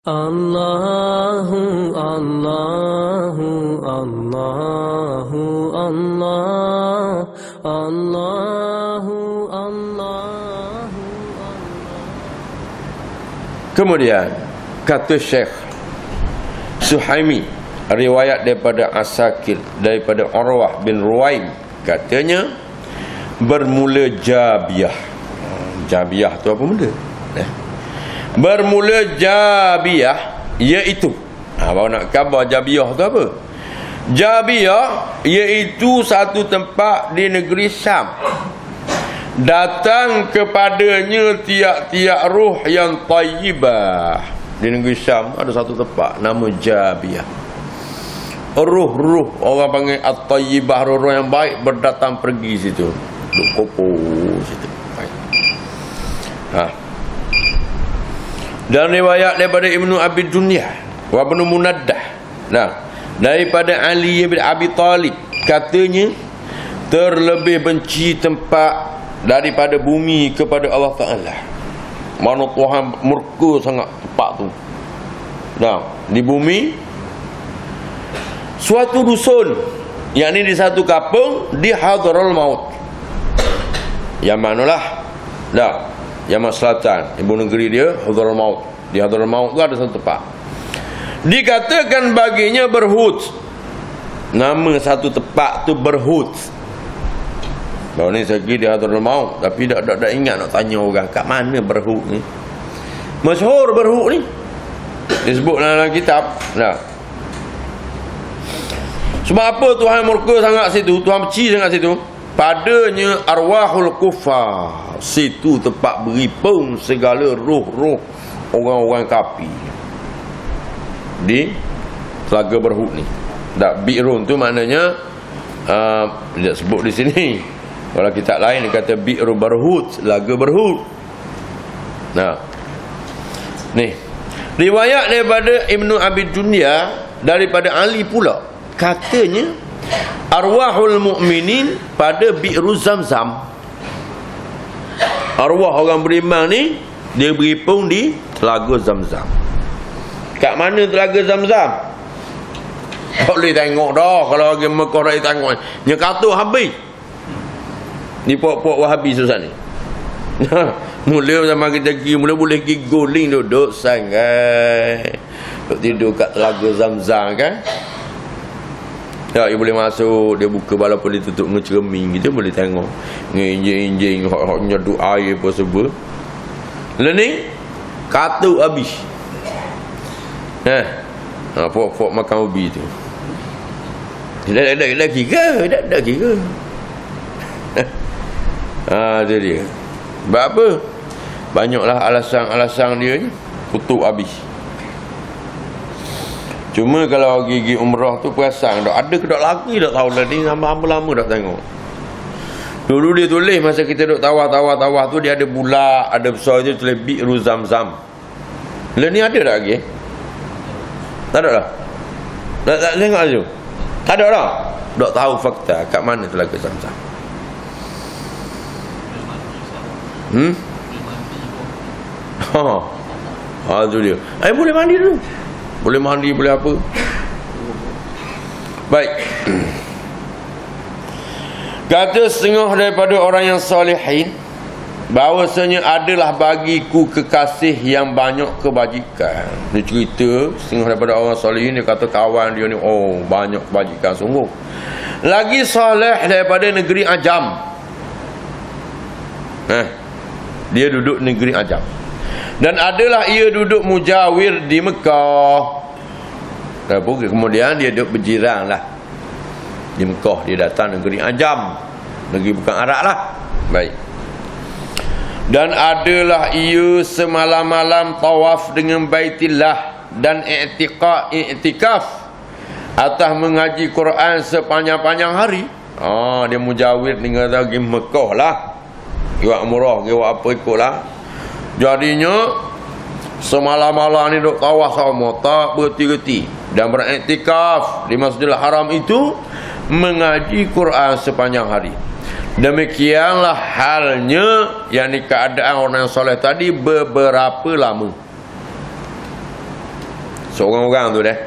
Allahu Allahu Allahu Allah Allahu Allahu. Kemudian kata Syekh Suhaimi, riwayat daripada Asakir, daripada Urwah bin Ruwaim, katanya bermula Jabiyah. Jabiyah tu apa benda? Bermula Jabiyah, iaitu baru nak khabar Jabiyah tu apa? Jabiyah iaitu satu tempat di negeri Syam. Datang kepadanya tiap-tiap ruh yang tayyibah. Di negeri Syam ada satu tempat nama Jabiyah. Ruh-ruh, orang panggil at-tayyibah, ruh-ruh yang baik berdatang pergi situ. Duk kopo situ. Dan riwayat daripada Ibnu Abi Dunya wa Ibnu Munaddah, daripada Ali bin Abi Talib, katanya terlebih benci tempat daripada bumi kepada Allah Ta'ala. Mana Tuhan murka sangat tempat tu. Di bumi suatu dusun, yakni di satu kampung di Hadraul Maut. Yang manalah? Yaman Selatan, ibu negeri dia Hadraul Maut. Di Hadraul Maut tu ada satu tempat dikatakan baginya Berhut. Nama satu tempat tu Berhut. Baru ni saya pergi di Hadraul Maut, tapi tak ingat nak tanya orang kat mana Berhut ni. Masyhur Berhut ni, disebut dalam kitab. Sebab apa Tuhan murka sangat situ, Tuhan benci sangat situ? Padanya arwahul kufar. Situ tempat beripung segala roh-roh orang-orang kafir. Di Telaga Berhut ni. Bi'run tu maknanya dia sebut di sini. Kalau kitab lain dia kata Bi'ru Berhut, Telaga Berhut. Ni riwayat daripada Ibnu Abi Dunya daripada Ali pula, katanya arwahul mukminin pada Bi'ru Zamzam. Arwah orang beriman ni dia beripung di Telaga Zamzam. Kat mana Telaga Zamzam? Tak boleh tengok dah. Kalau orang Mekah nak tengok, dia kata habis. Ni pok-pok Wahabi susah ni. Mula sama kita pergi, mula boleh pergi guling duduk sangat. Duduk tidur kat Telaga Zamzam kan. Dia boleh masuk, dia buka walaupun dia tutup dengan cermin, kita boleh tengok nginjing-injing hak nyeduk air apa semua. Learning katu habis. Pok makan ubi tu. Dah kira, dah kira. Tu dia. Sebab apa? Banyaklah alasan-alasan dia ni, tutup habis. Cuma kalau gigi umrah tu perasan dah ada ke tak lagi dah tahu lah ni, lama dah tengok. Dulu dia tulis masa kita duk tawaf tu, dia ada bulat, ada besar dia tulis Bi'ru Zamzam. Lah ni ada tak lagi? Tak ada dah. Tak tengok tu. Tak ada dah. Tak tahu fakta kat mana Telaga Zamzam. Tu dia. Boleh mandi dulu. Boleh mandi, boleh apa. Baik. Kata setengah daripada orang yang salihin, bahawasanya adalah bagiku kekasih yang banyak kebajikan. Dia cerita setengah daripada orang salihin, dia kata kawan dia ni banyak kebajikan sungguh. Lagi soleh daripada negeri Ajam. Dia duduk negeri Ajam. Dan adalah ia duduk mujawir di Mekah. Kemudian dia duduk berjiran lah di Mekah. Dia datang negeri Ajam, negeri bukan Arab lah. Baik. Dan adalah ia semalam-malam tawaf dengan Baitillah dan i'tikaf atas mengaji Quran sepanjang-panjang hari. Dia mujawir dengan lagi Mekah lah. Iwak murah, iwak apa ikut lah. Jadinya semalam-malam ni duk tawaf sama, tak berhenti-henti, dan beriktikaf di Masjidil Haram itu mengaji Quran sepanjang hari. Demikianlah halnya, yakni keadaan orang yang soleh tadi beberapa lama. seorang orang tu dah.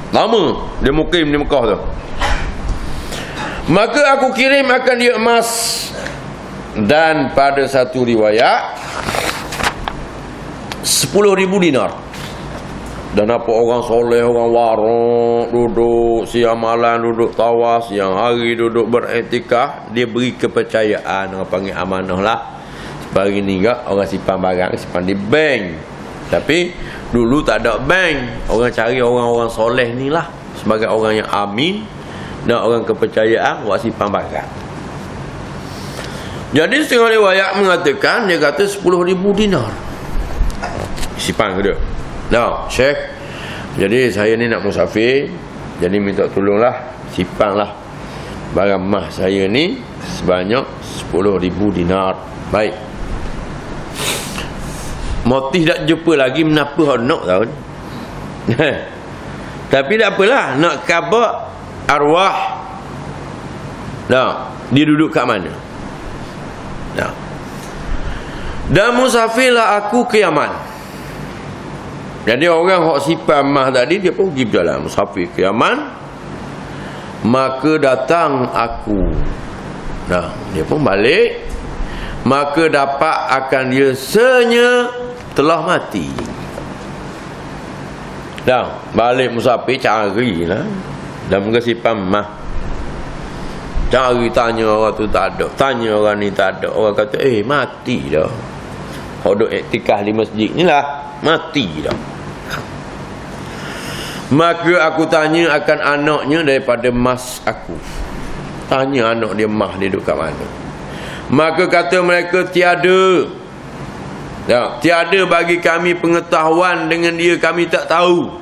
Lama dia mukim di Mekah tu. Maka aku kirim akan dia emas. Dan pada satu riwayat 10,000 dinar. Dan apa orang soleh, orang warak, duduk siang malam, duduk tawaf, siang hari duduk beriktikaf, dia beri kepercayaan, orang panggil amanah lah. Sebagi ni juga orang simpan barang, simpan di bank. Tapi dulu tak ada bank. Orang cari orang-orang soleh ni lah, sebagai orang yang amin dan orang kepercayaan buat simpan barang. Jadi setengah riwayat mengatakan, dia kata 10,000 dinar simpan ke dia. Nah, Syekh, jadi saya ni nak musafir, jadi minta tolonglah, simpanlah barang emas saya ni sebanyak 10,000 dinar. Baik. Motif tak jumpa lagi, kenapa nak tahu ni? Tapi tak apalah, nak khabar arwah. Nah, dia duduk kat mana? Nah. Dan musafirlah aku ke Yaman. Jadi orang hok simpan emas tadi, dia pun pergi berjalan musafir ke Yaman. Maka datang aku. Nah, dia pun balik. Maka dapat akan dia senya telah mati. Dah balik musafir carilah. Dan muka simpan emas. Cari, tanya orang tu tak ada, tanya orang ni tak ada. Orang kata mati dah. Hok duk iktikaf di masjid ni lah, mati dah. Maka aku tanya akan anaknya daripada emas aku. Tanya anak dia, emas dia duduk kat mana. Maka kata mereka, tiada. Ya, tiada bagi kami pengetahuan dengan dia, kami tak tahu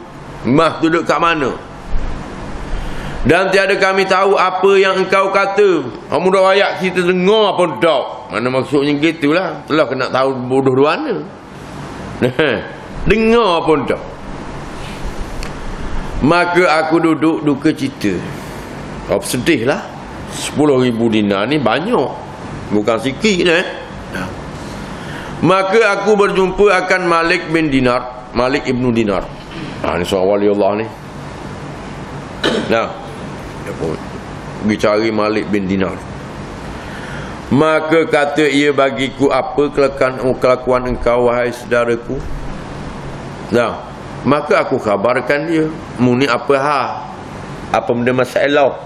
emas duduk kat mana. Dan tiada kami tahu apa yang engkau kata. Kamu dah ayat kita dengar pun tak. Mana maksudnya gitulah. Telah kena tahu bodoh di mana. Dengar pun tak. Maka aku duduk duka cita. Sedih lah. 10,000 dinar ni banyak, bukan sikit Maka aku berjumpa akan Malik bin Dinar, Malik ibnu Dinar. Ni seorang wali Allah ni. Nah, dia pun pergi cari Malik bin Dinar. Maka kata ia, bagiku apa kelakuan engkau wahai saudaraku? Nah, maka aku khabarkan dia, muni apa apa benda masalah.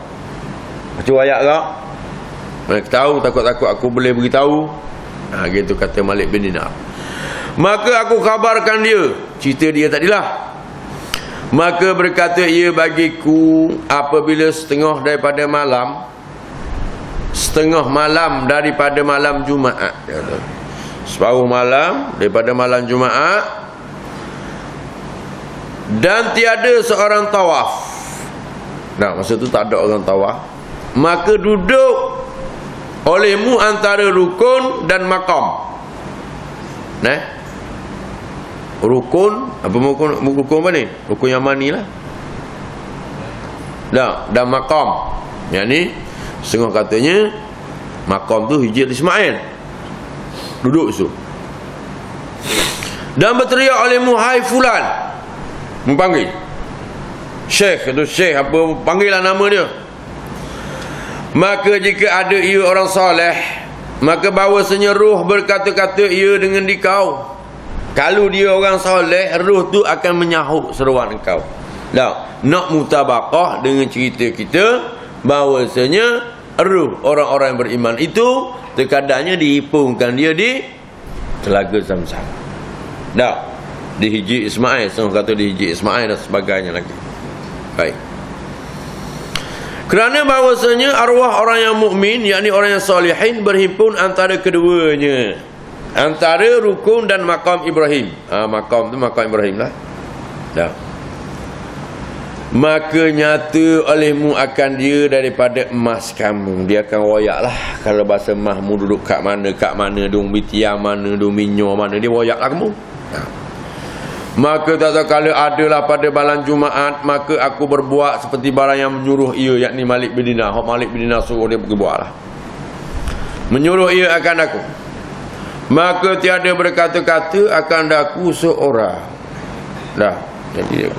Macam ayat tak? Mereka tahu, takut-takut aku boleh beritahu. Gitu kata Malik bin Dinar. Maka aku khabarkan dia, cerita dia tadilah. Maka berkata ia, bagiku apabila setengah malam daripada malam Jumaat. Separuh malam daripada malam Jumaat. Dan tiada seorang tawaf. Nah, masa tu tak ada orang tawaf. Maka duduk olehmu antara rukun dan makam. Rukun apa, rukun apa ni? Rukun yang mani lah. Dan makam. Yang ni setengah katanya makam tu Hijr Ismail. Duduk situ. Dan berteriak olehmu, hai fulan. Mempanggil Syekh itu, Syekh apa, panggillah nama dia. Maka jika ada ia orang soleh, maka bahawasanya roh berkata-kata ia dengan dikau. Kalau dia orang soleh, roh tu akan menyahut seruan engkau. Nak mutabaqah dengan cerita kita, bahawasanya roh orang-orang yang beriman itu terkadangnya dihipungkan dia di Telaga Zamzam. Di Hijr Ismail, setengah kata di Hijr Ismail dan sebagainya lagi. Baik. Kerana bahawasanya arwah orang yang mukmin, yakni orang yang salihin, berhimpun antara keduanya, antara rukun dan makam Ibrahim. Makam tu makam Ibrahim lah. Maka nyata olehmu akan dia daripada emas kamu. Dia akan royak lah. Kalau bahasa emasmu duduk kat mana, dong bitiang mana, dong minyak mana, dia royak lah kamu. Maka tak kala adalah pada malam Jumaat, maka aku berbuat seperti barang yang menyuruh ia, yakni Malik bin Dinar. Malik bin Dinar suruh dia pergi buat lah. Menyuruh ia akan aku. Maka tiada berkata-kata akan aku seorang. Dah. Jadi dia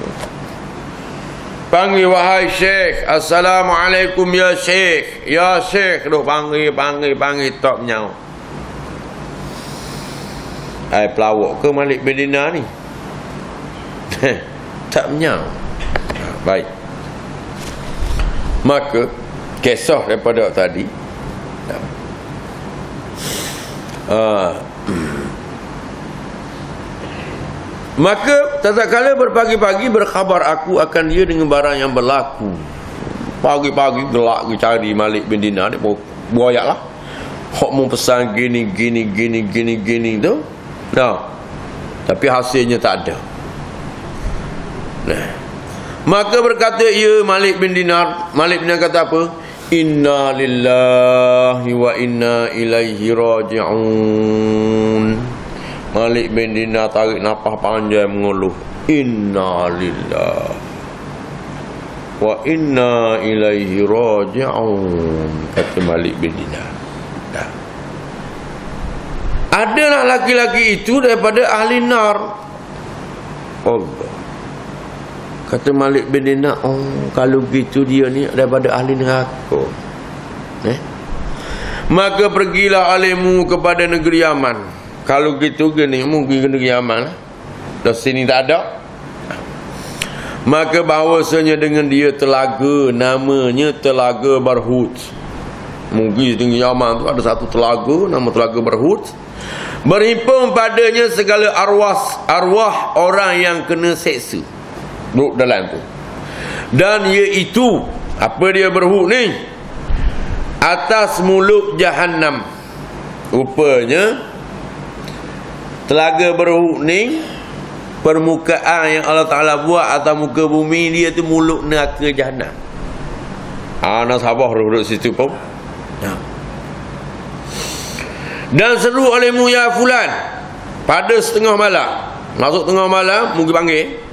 panggil, wahai Syekh, Assalamualaikum ya Syekh. Ya Syekh, duk panggil tak menyaut. Pelawak ke Malik bin Dinar ni? Tak menyaut. Baik. Maka kisah daripada tadi, maka tatkala berpagi-pagi berkhabar aku akan dia dengan barang yang berlaku. Pagi-pagi gelak pergi cari Malik bin Dinar ni, buayaklah. Hok mau pesan gini tu. Nah. Tapi hasilnya tak ada. Nah. Maka berkata ia Malik bin Dinar kata apa? Inna lillahi wa inna ilaihi raji'un. Malik bin Dinar tarik nafas panjang mengeluh, inna lillahi wa inna ilaihi raji'un, kata Malik bin Dinar. Adalah laki-laki itu daripada ahli nar. Allah. Kata Malik bin Dinar, kalau gitu dia ni daripada ahli neraka. Maka pergilah alihmu kepada negeri Yaman. Kalau gitu gini, mungkin ke negeri Yaman lah. Dah sini tak ada. Maka bahawasanya dengan dia telaga, namanya Telaga Barhut. Mungkin di Yaman tu ada satu telaga, nama Telaga Barhut. Berhimpun padanya segala arwah orang yang kena seksa duduk dalam tu. Dan iaitu, apa dia Barhut ni? Atas mulut Jahannam. Rupanya Telaga Barhut ni, permukaan yang Allah Ta'ala buat atas muka bumi dia tu mulut neraka Jahannam. Anak sahabat duduk situ pun. Dan seru olehmu ya fulan pada setengah malam. Masuk tengah malam, mungkin panggil.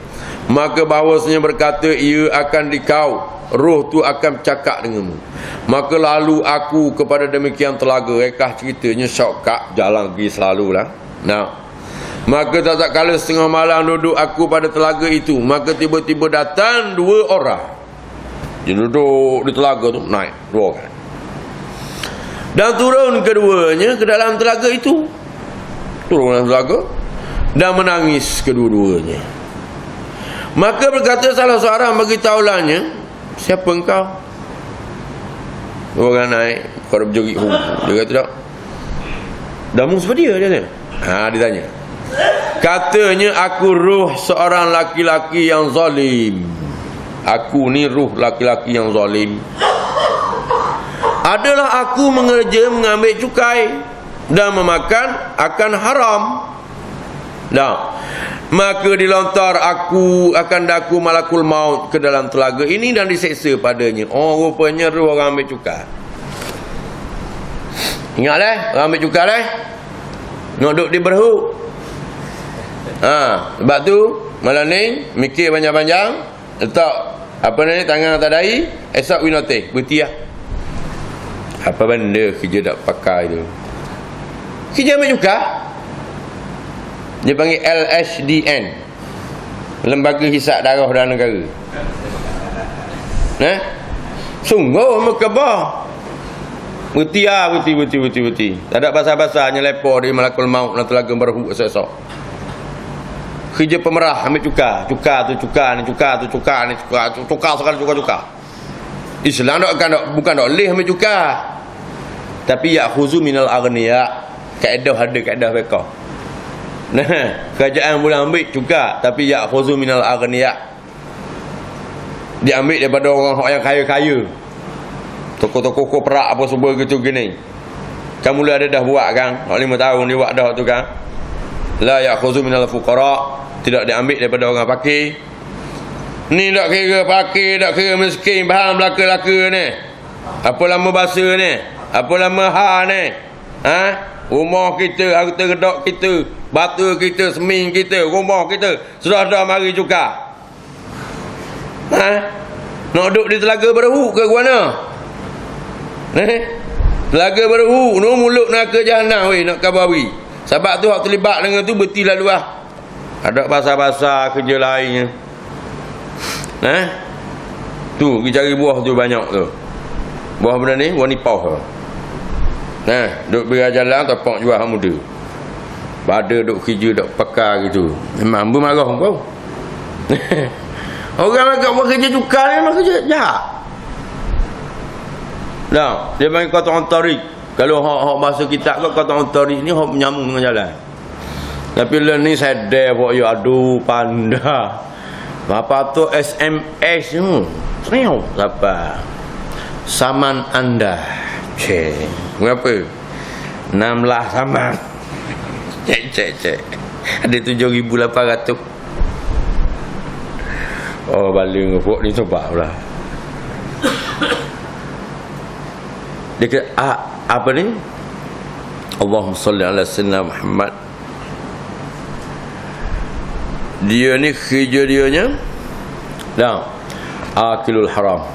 Maka bahawasanya berkata ia akan dikau, roh tu akan bercakap denganmu. Maka lalu aku kepada demikian telaga. Rekah ceritanya shortcut, jalan pergi selalulah. Maka tak kala setengah malam duduk aku pada telaga itu. Maka tiba-tiba datang dua orang. Dia duduk di telaga tu, naik dua orang. Dan turun keduanya ke dalam telaga itu. Turun dalam telaga dan menangis kedua-duanya. Maka berkata salah seorang bagi taulanya, siapa engkau? Orang naik, kau dah berjerit. Dia kata tak. Dah mu seperti dia tanya. Dia tanya. Katanya aku ruh seorang laki-laki yang zalim. Aku ni ruh laki-laki yang zalim. Adalah aku mengambil cukai dan memakan akan haram. Maka dilontar aku akan daku malakul maut ke dalam telaga ini dan diseksa padanya. Rupanya ruh orang ambil cukai. Ingatlah, orang ambil cukai lah. Noduk di Barhut. Sebab tu malam ni mikir panjang-panjang, letak apa ni tangan atas dahi, esok winoteh berhenti lah. Apa benda kerja tak pakai tu? Kerja ambil juga. Dia panggil LHDN, Lembaga Hisap Darah dan Negara. Sungguh mekebah. Berhenti lah, berhenti. Tak ada basah-basahnya lepor di malakul maut dan Telaga Barhut esok-esok. Kerja pemerah ambil cuka Islam bukan dok leh ambil cuka, tapi ya khuzu minal aghniya. Kaedah mereka. Kerajaan boleh ambil cuka, tapi ya khuzu minal aghniya. Diambil daripada orang yang kaya-kaya. Toko-toko perak apa semua gitu gini. Kamu mula ada dah buat kan? 5 tahun dia buat dah tu kan. La ya khuzu minal fuqara. Tidak diambil daripada orang fakir. Ni tak kira fakir, tak kira miskin, bahan belaka-laka ni. Apa lama bahasa ni? Apa lama ni? Rumah kita, harta gedok kita, batu kita, semin kita, rumah kita sudah ada mari juga. Nak duduk di Telaga Barhut ke mana? Telaga Barhut no mulut neraka Jahannam weh nak kabawi. Sebab tu hak terlibat dengan tu berhenti lalu lah. Ada pasar-pasar kerja lainnya. Tu pergi cari buah tu banyak tu. Buah benda ni buah nipah tu. Duk berjalan jalan tapak jual hak muda. Pada duk kerja duk pakar gitu. Memang hamba marah kau. Orang agak buat kerja tukar ni memang kerja jahat. Dah, dia panggil qat'un tariq. Kalau hak bahasa kitab kau qat'un tariq ni hak menyambung dengan jalan. Tapi lah ni sedar buat you aduh panda. Apa tu SMS tu? Senyum apa? Saman anda. Berapa? 16 saman. Cek. Ada 7,800. Oh, baling pok ni sebab pula. Dia kata, apa ni? Allahumma salli ala sayyidina Muhammad. Dia ni kerja dia nya dah akilul haram.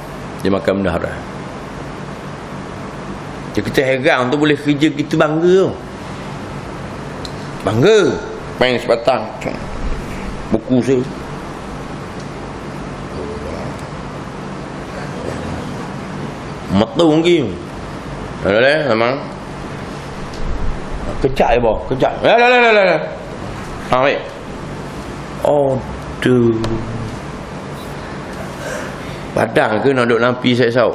Dia makan benda haram. Dia kita heran tu boleh kerja gitu bangga tu. Bangga. Main sebatang. Buku saya. Mata mungkin. Dah memang. Kecak je boh, kecak. Dah. Baik. Aduh. Padang ke nak duduk lampi saya-saya?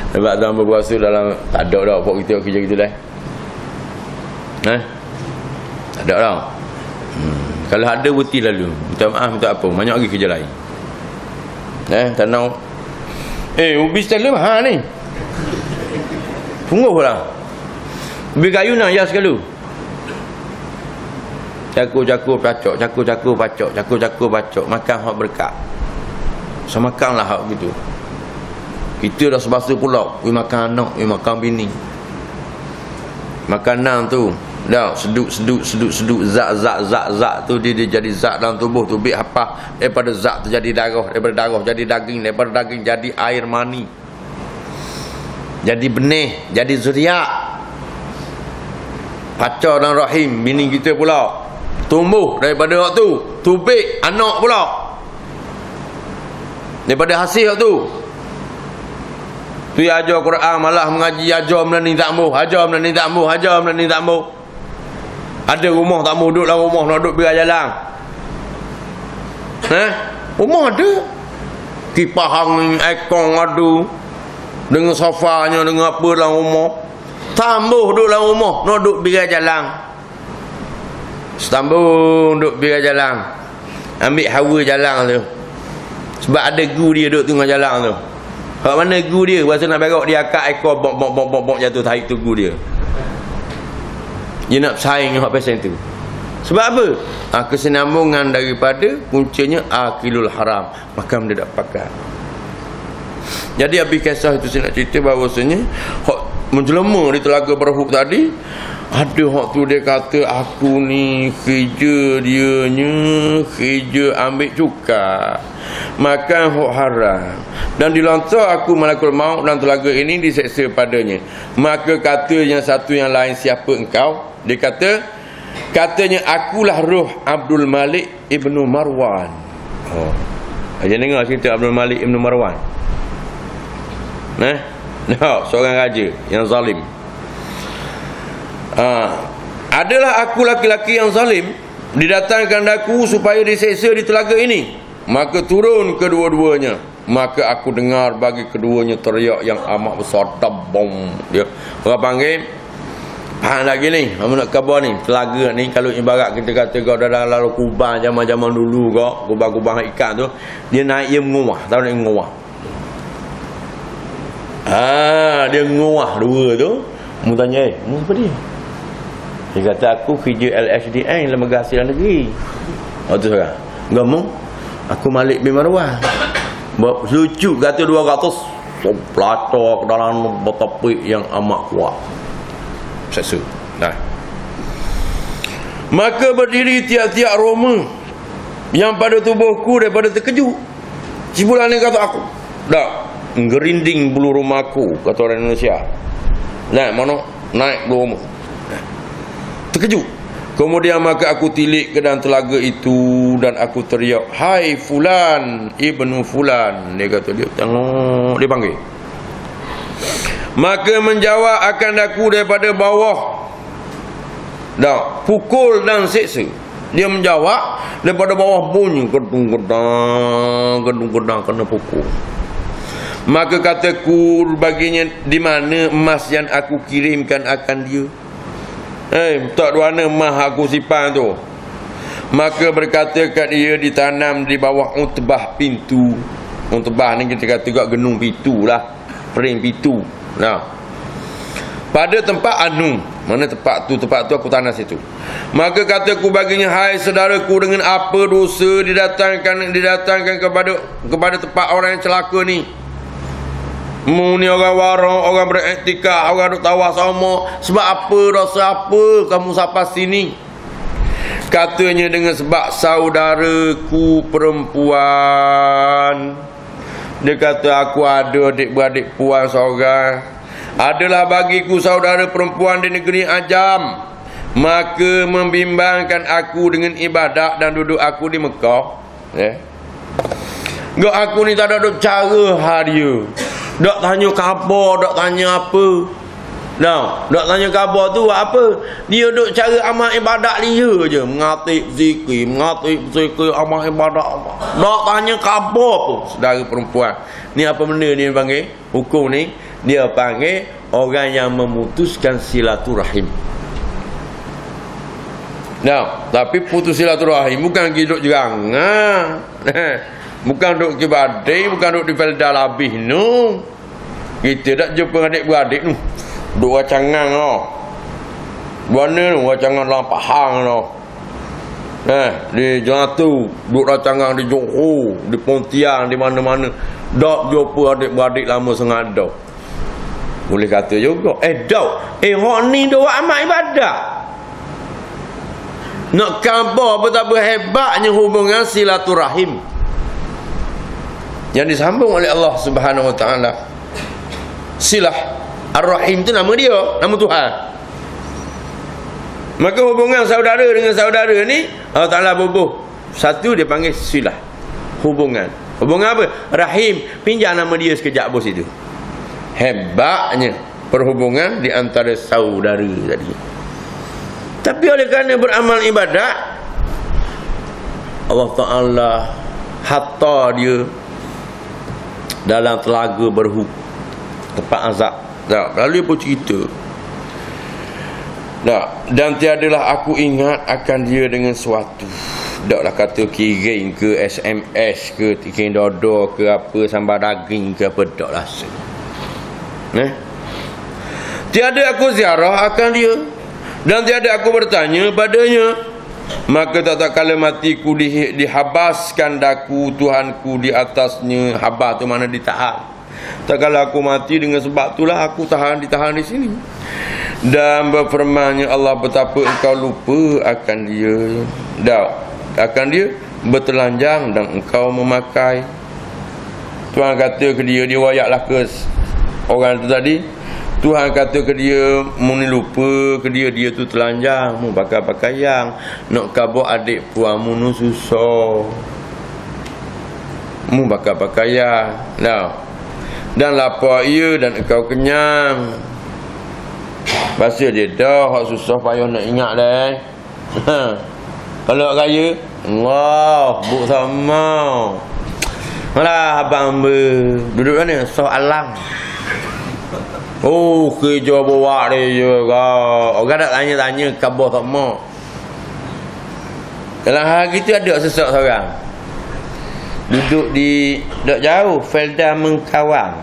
Sebab tuan berpuasa dalam tak ada dah buat kita kerja gitu dah. Tak ada dah. Kalau ada berhenti lalu. Minta maaf, minta apa. Banyak lagi kerja lain. Tak nak. Ubi setelah mahal ni. Sungguh lah. Ubi kayu nak hias sekali. Cakur-cakur pacok, cakur-cakur pacok, cakur-cakur pacok. Makan hak berkat. So makanlah hak gitu. Kita dah sebasa pulau. Makan anak, makan bini. Makanan tu dah seduk zat tu dia jadi zat dalam tubuh tu bik apa daripada zat tu jadi darah, daripada darah jadi daging, daripada daging jadi air mani, jadi benih, jadi zuriat, pacar dan rahim bini kita pula tumbuh daripada waktu tubik anak pula daripada hasil waktu tu ajar Quran malah mengaji ajar benda ni tak mau, ajar benda ni tak mau, ajar benda ni tak mau. Ada rumah tak mau duduk dalam rumah, nak duduk biar jalan. Rumah ada. Kipas angin, aircon ada. Dengan sofanya, dengan apa dalam rumah. Tambah duduk dalam rumah, nak duduk biar jalan. Setambung duduk biar jalan. Ambil hawa jalan tu. Sebab ada gu dia duduk tengah jalan tu. Kat mana gu dia? Bahasa nak berak dia akak ekor bok jatuh tarik tu gu dia. Dia nak bersaing dengan pasien tu. Sebab apa? Kesinambungan daripada puncanya akilul haram. Maka dia tak pakai. Jadi habis kisah itu saya nak cerita bahawasanya hak menjelma di Telaga Berhub tadi, ada hak tu dia kata aku ni kerja dianya kerja ambil cukai, makan hak haram, dan dilantar aku malakul maut dan telaga ini diseksa padanya. Maka katanya satu yang lain, siapa engkau? Dia kata, katanya akulah roh Abdul Malik ibnu Marwan. Jangan dengar cerita Abdul Malik ibnu Marwan. Seorang raja yang zalim. Adalah aku laki-laki yang zalim, didatangkan aku supaya diseksa di telaga ini. Maka turun kedua-duanya. Maka aku dengar bagi keduanya teriak yang amat besar. Tabong. Dia orang panggil lagi ni, kamu nak khabar ni, telaga ni kalau ibarat kita kata kau dah lalu kubang zaman-zaman dulu kau, kubang-kubang ikan tu, dia naik, dia menguah, tahu nak menguah. Dia menguah dua tu. Mu tanya, mu apa dia? Dia kata aku kerja LSDN, Lembaga Hasilan Negeri. Tu sekarang. Gamu, aku Malik bin Marwan. Lucu kata 200 pelatok dalam betapik yang amat kuat. Seksa. Maka berdiri tiap-tiap roma yang pada tubuhku daripada terkejut. Cibulan ni kata aku, dah gerinding bulu rumahku, kata orang Indonesia. Mana naik bulu roma. Terkejut. Kemudian maka aku tilik ke dalam telaga itu dan aku teriak, "Hai fulan ibnu fulan." Dia kata, dia tengok, dia panggil. Maka menjawab akan aku daripada bawah, dah pukul dan siksa. Dia menjawab daripada bawah, bunyi gedung-gedang, gedung-gedang kena pukul. Maka kataku baginya, di mana emas yang aku kirimkan akan dia? Tak ada mana emas aku simpan tu. Maka berkata kat dia, ditanam di bawah utbah pintu. Utbah ni kita kata kat genung pintu lah, frame pintu. Nah, pada tempat anu, mana tempat tu aku tanam situ. Maka kataku baginya, hai saudaraku, dengan apa dosa didatangkan kepada tempat orang yang celaka ni? Mu ni orang warang, orang berektikaf, orang duk tawaf sama. Sebab apa, dosa apa kamu sampai sini? Katanya, dengan sebab saudaraku perempuan. Dia kata, aku ada adik-beradik puan seorang. Adalah bagiku saudara perempuan di negeri Ajam. Maka membimbangkan aku dengan ibadat dan duduk aku di Mekah. Gak aku ni tak ada duk cara hadia. Dok tanya khabar, dok tanya apa. Nah, dok tanya khabar tu buat apa? Dia duk cara amal ibadat dia je. Mengatip zikir, amal ibadat. Dok tanya khabar pun. Saudara perempuan. Ni apa benda ni panggil? Hukum ni dia panggil orang yang memutuskan silaturahim. Nah, tapi putus silaturahim bukan hidup jerang. Bukan duk ke badai, bukan duk di Felda Labih no. Kita tak jumpa adik-beradik tu. Duk wacangan no. Mana tu wacangan dalam Pahang no. Di Jelatu, duk wacangan di Johor, di Pontian, di mana-mana. Tak jumpa adik-beradik lama sengaja. Boleh kata juga, hak ni dia buat amal ibadah. Nak khabar betapa hebatnya hubungan silaturahim yang disambung oleh Allah Subhanahu Wa Taala. Silah Ar-Rahim itu nama dia, nama Tuhan. Maka hubungan saudara dengan saudara ni Allah Taala bubuh satu, dia panggil silah. Hubungan apa? Rahim. Pinjam nama dia sekejap bos itu. Hebatnya perhubungan di antara saudara tadi. Tapi oleh kerana beramal ibadat, Allah Taala hatta dia dalam telaga berhub, tempat azab. Lalu dia pun cerita. Dan tiadalah aku ingat akan dia dengan suatu. Taklah kata kirim ke, SMS ke, kirim dodo ke, apa sambar daging ke, apa tak rasa. Tiada aku ziarah akan dia, dan tiada aku bertanya padanya. Maka tak kala matiku dihabaskan daku Tuhanku di atasnya. Habas tu mana ditahan. Tak kala aku mati, dengan sebab itulah aku ditahan di sini. Dan berfirmannya Allah, betapa engkau lupa akan dia. Akan dia bertelanjang dan engkau memakai. Tuhan kata ke dia wayaklah ke orang tu tadi. Tuhan kata ke dia, mu ni lupa ke dia tu telanjang, mu pakai pakaian. Nak kabur adik puanmu nu susah, mu pakai pakaian. Dan lapar ia dan engkau kenyang. Bahasa dia dah, hak susah payah nak ingat dah. Kalau raya, Allah buk sama. Alah abang duduk mana? Soalang. Kerja bawa dia je kau. Orang tak tanya-tanya khabar tak mau. Dalam hari tu ada sesak seorang duduk di tak jauh Felda Mengkawang.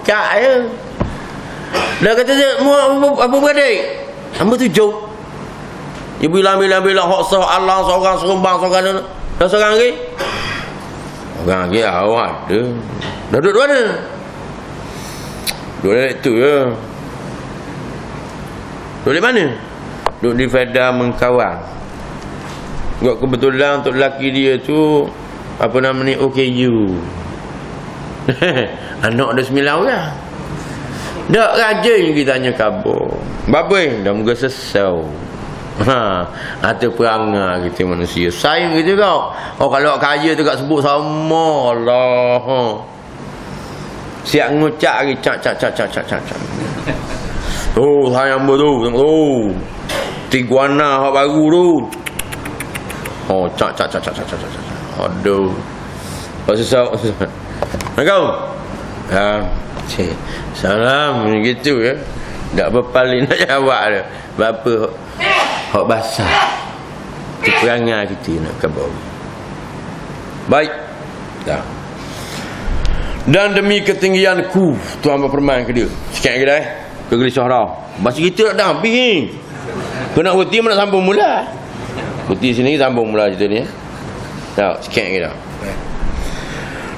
Cak je. Dah kata dia, apa beradik? Hamba tu jauh. Dia bila hak soalang seorang serumbang seorang. Dah seorang lagi? Orang lagi awak ada. Dah duduk mana? Duduk di tu je. Duduk di mana? Duduk di Felda Mengkawang. Kebetulan untuk lelaki dia tu, apa nama ni, OKU. Anak ada 9 orang. Tak rajin kita tanya khabar. Babai dah muka sesau. Atau perangai kita manusia. Sayang gitu kau. Oh kalau kaya tu kat sebut sama Allah. Siap ngucap lagi cak. Oh sayang betul. Oh. Tiguana hak baru tu. Oh cak. Aduh. Susah. Kau. Salam gitu ya. Tak berpaling nak jawab dia. Bapa hak basah. Itu perangai kita nak kabar. Baik. Dah. Dan demi ketinggianku, Tuhan berfirman ke dia. Sikit lagi dah. Kegelisah dah. Masa kita dah habis ni. Kena berhenti nak sambung mula. Berhenti sini sambung mula cerita ni. Dah, sikit lagi dah.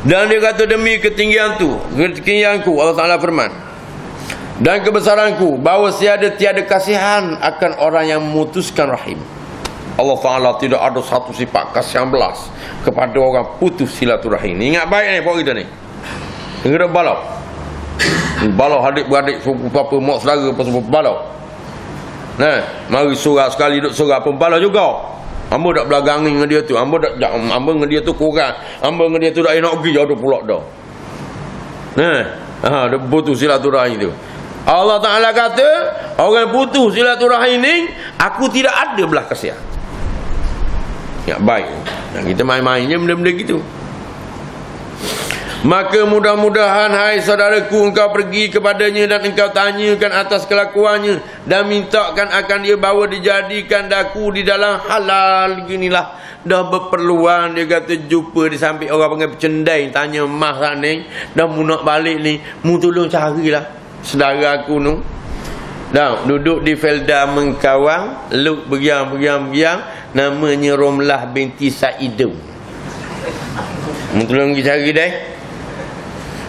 Dan dia kata demi ketinggianku Allah Ta'ala firman, dan kebesaranku, bahawa tiada kasihan akan orang yang memutuskan rahim. Allah Ta'ala tidak ada satu sifat kasihan belas kepada orang putus silaturahim. Ingat baik ni pokok kita ni. Kena balau adik-beradik apa mak saudara apa semua balau. Nah, mari surah sekali duduk surah pun balau juga. Hamba tak belagangi dengan dia tu. Hamba dengan dia tu kurang. Hamba dengan dia tu tak nak pergi ada pula dah. Nah, dia putus silaturahim tu. Allah Ta'ala kata, orang putus silaturahim ni, aku tidak ada belah kasihan. Ya baik. Kita main-mainnya benda-benda gitu. Maka mudah-mudahan hai saudaraku, engkau pergi kepadanya dan engkau tanyakan atas kelakuannya dan mintakan akan dia bahawa dijadikan daku di dalam halal. Ginilah dah berperluan, dia kata jumpa di samping orang panggil pecendai, tanya mah ni dah mu nak balik ni, mu tolong carilah saudara aku nu dah duduk di Felda Mengkawang, luk bergiang namanya Romlah binti Saidum. Mu tolong pergi cari deh.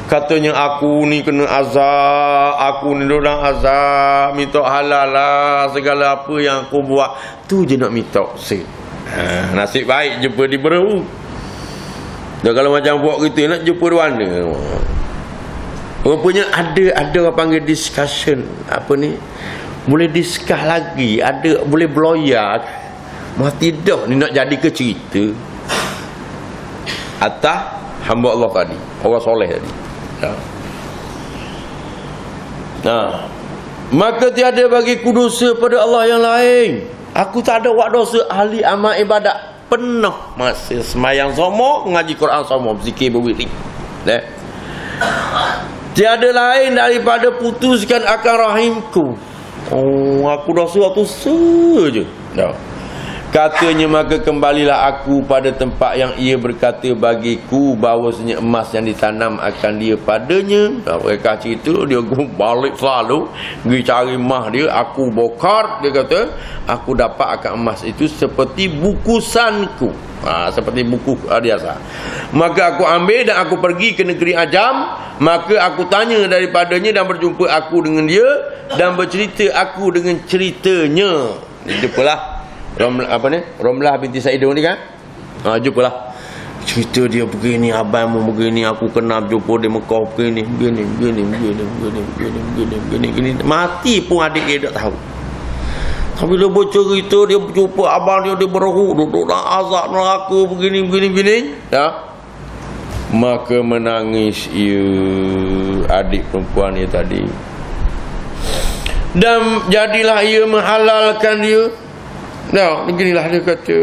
Katanya aku ni kena azab, aku ni dorang azab, minta halal lah segala apa yang aku buat. Tu je nak minta sih. Nasib baik jumpa di Beru. Dan kalau macam buat kita nak jumpa di mana? Rupanya ada orang panggil discussion. Apa ni? Boleh discuss lagi, ada boleh beloya. Mati dah ni nak jadi ke cerita. Atas hamba Allah tadi, orang soleh tadi. Nah, maka tiada bagiku dosa pada Allah yang lain. Aku tak ada buat dosa, ahli amal ibadat penuh masa semayang sama, mengaji Quran sama, berzikir berwirid. Tiada lain daripada putuskan akan rahimku. Oh, aku dosa waktu saja. Katanya maka kembalilah aku pada tempat yang ia berkata bagiku bahawasanya emas yang ditanam akan dia padanya. Mereka cerita dia balik selalu pergi cari emas dia, aku bokar, dia kata aku dapat akan emas itu seperti bukusanku. Seperti buku biasa. Maka aku ambil dan aku pergi ke negeri Ajam. Maka aku tanya daripadanya dan berjumpa aku dengan dia dan bercerita aku dengan ceritanya. Jumpalah Romlah binti Saidum ni kan. Jumpalah cerita dia begini, abangmu begini, aku kenal jumpa di Mekah begini. Mati pun adik dia tak tahu. Tapi dia bercerita, dia jumpa abang dia berhu duduk dalam azab neraka begini. Ya. Maka menangis ia adik perempuan dia tadi. Dan jadilah ia menghalalkan dia. Nah, beginilah dia kata,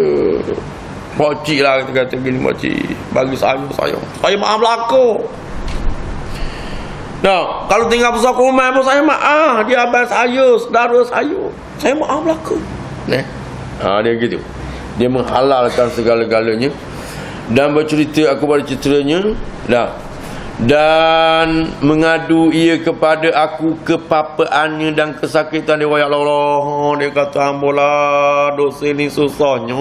pakcik lah, dia kata begini, pakcik, bagi saya maaf laku. Nah, kalau tinggal besar rumah pun saya maaf, dia abang saya, saudara saya maaf laku. Nah, dia gitu. Dia menghalalkan segala-galanya dan bercerita aku pada ceritanya. Dan mengadu ia kepada aku kepapaannya dan kesakitan dia. Ya Allah, dia kata hambalah dosa ni susahnya,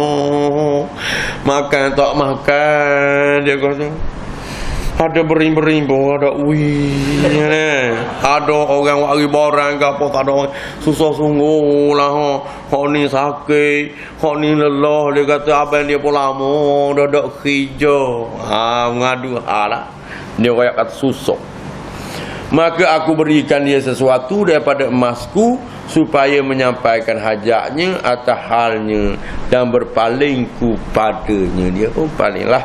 makan tak makan, dia kata ada berimbo, ada ada orang wari barang ke apa, tak ada orang susah sungguh lah. Hak ni sakit, hak ni lelah, dia kata abang dia pun lama dah tak kerja. Mengadu lah. Dia rakyat kata susah. maka aku berikan dia sesuatu daripada emasku supaya menyampaikan hajatnya atas halnya dan berpalingku padanya. Dia pun palinglah.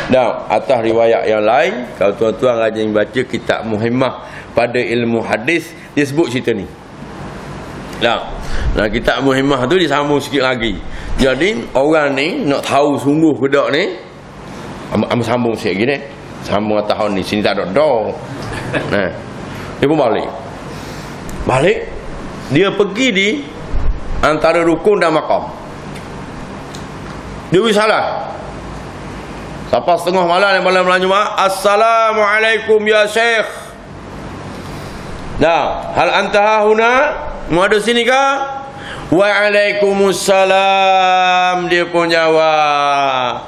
Dan atas riwayat yang lain, kalau tuan-tuan rajin baca kitab Muhimmah pada ilmu hadis, dia sebut cerita ni. Nah, kitab Muhimmah tu disambung sikit lagi. Jadi orang ni nak tahu sungguh ke tak ni, sambung sikit gini. Sambung tahun ni, sini tak ada dah. Nah, dia pun balik, dia pergi di antara rukun dan makam. Dia salah. Sampai setengah malam yang malam Jumaat, Assalamualaikum ya Syekh. Nah, hal anta huna? Mau ada sini kah? Waalaikumsalam. Dia pun jawab,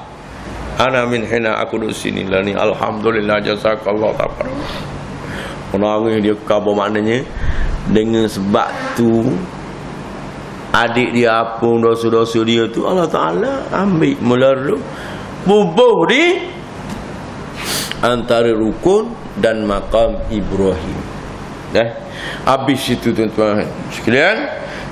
ana min hina, aku duduk sini lah ni. Alhamdulillah, jazakallah khair. Menangis dia khabar, maknanya dengan sebab tu adik dia apa dosa-dosa dia tu Allah Ta'ala ambil melarut bubuh di antara rukun dan makam Ibrahim. Habis itu tuan-tuan sekalian.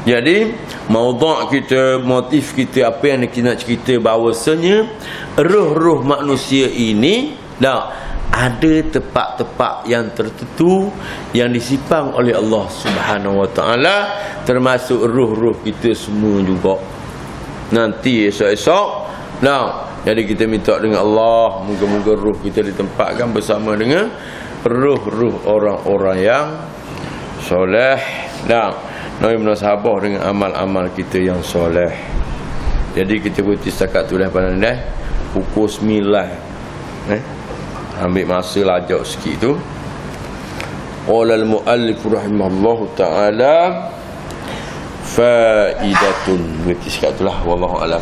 Jadi maudhu' kita, motif kita, apa yang kita nak cerita, bahawasanya roh-roh manusia ini ada tempat-tempat yang tertentu yang disipang oleh Allah Subhanahu Wa Taala, termasuk roh-roh kita semua juga. Nanti esok-esok, jadi kita minta dengan Allah, moga-moga roh kita ditempatkan bersama dengan roh-roh orang-orang yang soleh. Nabi munasabah dengan amal-amal kita yang soleh. Jadi kita berhenti setakat tu dah pada ni pukul 9. Ambil masa lajak sikit tu. Qala al-muallif rahimahullahu ta'ala faidatun. Berhenti setakat tu lah, wallahu a'lam.